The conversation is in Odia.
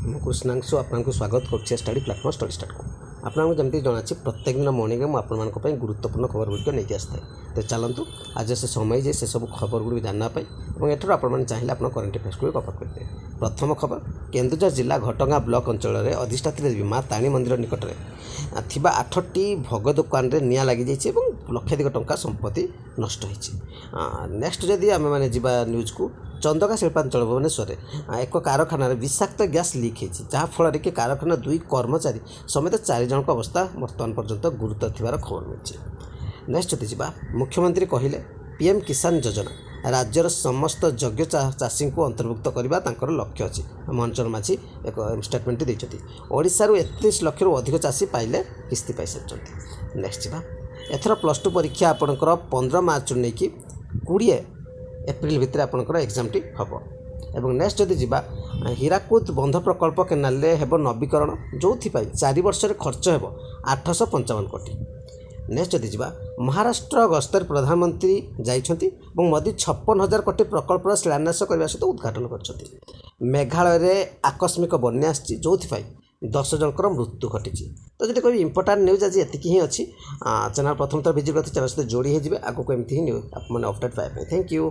ମୁଁ କୃଷ୍ଣାଂଶୁ ଆପଣଙ୍କୁ ସ୍ୱାଗତ କରୁଛି ଷ୍ଟଡି ପ୍ଲାଟଫର୍ମ ଷ୍ଟଡି ଷ୍ଟାର୍ଟକୁ। ଆପଣଙ୍କୁ ଯେମିତି ଜଣାଅଛି ପ୍ରତ୍ୟେକ ଦିନ ମର୍ଣ୍ଣିଂରେ ମୁଁ ଆପଣମାନଙ୍କ ପାଇଁ ଗୁରୁତ୍ୱପୂର୍ଣ୍ଣ ଖବରଗୁଡ଼ିକ ନେଇକି ଆସିଥାଏ। ତ ଚାଲନ୍ତୁ ଆଜି ସେ ସମୟ ଯେ ସେସବୁ ଖବରଗୁଡ଼ିକ ଜାଣିବା ପାଇଁ ଏବଂ ଏଠାରୁ ଆପଣମାନେ ଚାହିଁଲେ ଆପଣ କରେଣ୍ଟ ଆଫେୟାର୍ସକୁ କଭର କରିପାରିବେ। ପ୍ରଥମ ଖବର, କେନ୍ଦୁଝର ଜିଲ୍ଲା ଘଟଗାଁ ବ୍ଲକ ଅଞ୍ଚଳରେ ଅଧିଷ୍ଠାତ୍ରୀ ଦେବୀ ମା ତାରିଣୀ ମନ୍ଦିର ନିକଟରେ ଥିବା 8ଟି ଭୋଗ ଦୋକାନରେ ନିଆଁ ଲାଗିଯାଇଛି ଏବଂ ଲକ୍ଷାଧିକ ଟଙ୍କା ସମ୍ପତ୍ତି ନଷ୍ଟ ହୋଇଛି। ନେକ୍ସଟ ଯଦି ଆମେମାନେ ଯିବା ନ୍ୟୁଜ୍କୁ, ଚନ୍ଦକା ଶିଳ୍ପାଞ୍ଚଳ ଭୁବନେଶ୍ୱରରେ ଏକ କାରଖାନାରେ ବିଷାକ୍ତ ଗ୍ୟାସ୍ ଲିକ୍ ହୋଇଛି, ଯାହାଫଳରେ କି କାରଖାନା 2 କର୍ମଚାରୀ ସମେତ 4 ଜଣଙ୍କ ଅବସ୍ଥା ବର୍ତ୍ତମାନ ପର୍ଯ୍ୟନ୍ତ ଗୁରୁତର ଥିବାର ଖବର ମିଳିଛି। ନେକ୍ସଟ ଯଦି ଯିବା, ମୁଖ୍ୟମନ୍ତ୍ରୀ କହିଲେ PM କିଷାନ ଯୋଜନା ରାଜ୍ୟର ସମସ୍ତ ଯୋଗ୍ୟ ଚାଷୀଙ୍କୁ ଅନ୍ତର୍ଭୁକ୍ତ କରିବା ତାଙ୍କର ଲକ୍ଷ୍ୟ ଅଛି। ମଞ୍ଚର ମାଝୀ ଏକ ଷ୍ଟେଟମେଣ୍ଟ ଦେଇଛନ୍ତି। ଓଡ଼ିଶାରୁ 31 ଲକ୍ଷରୁ ଅଧିକ ଚାଷୀ ପାଇଲେ କିସ୍ତି ପାଇସାରିଛନ୍ତି। ନେକ୍ସଟ ଯିବା, ଏଥର +2 ପରୀକ୍ଷା ଆପଣଙ୍କର 15 ମାର୍ଚ୍ଚରୁ ନେଇକି 20 ଏପ୍ରିଲ ଭିତରେ ଆପଣଙ୍କର ଏକ୍ଜାମଟି ହେବ। ଏବଂ ନେକ୍ସଟ ଯଦି ଯିବା, ହୀରାକୁଦ ବନ୍ଧ ପ୍ରକଳ୍ପ କେନାଲରେ ହେବ ନବୀକରଣ, ଯେଉଁଥିପାଇଁ 4 ବର୍ଷରେ ଖର୍ଚ୍ଚ ହେବ 855 କୋଟି। ନେକ୍ସଟ ଯଦି ଯିବା, ମହାରାଷ୍ଟ୍ର ଗସ୍ତରେ ପ୍ରଧାନମନ୍ତ୍ରୀ ଯାଇଛନ୍ତି ଏବଂ ମୋଦି 56,000 କୋଟି ପ୍ରକଳ୍ପର ଶିଳାନ୍ୟାସ କରିବା ସହିତ ଉଦ୍ଘାଟନ କରିଛନ୍ତି। ମେଘାଳୟରେ ଆକସ୍ମିକ ବନ୍ୟା ଆସିଛି, ଯେଉଁଥିପାଇଁ 10 ଜଣଙ୍କର ମୃତ୍ୟୁ ଘଟିଛି। ତ ଯଦି କହିବି ଇମ୍ପୋର୍ଟାଣ୍ଟ ନ୍ୟୁଜ୍ ଆଜି ଏତିକି ହିଁ ଅଛି। ଚ୍ୟାନେଲ୍ ପ୍ରଥମ ଥର ଭିଜିଟ୍ କରିଥିଲେ ଚ୍ୟାନେଲ୍ ସହିତ ଯୋଡ଼ି ହୋଇଯିବେ, ଆଗକୁ ଏମିତି ହିଁ ନ୍ୟୁଜ୍ ମାନେ ଅପଡେଟ୍ ପାଇବା ପାଇଁ। Thank you.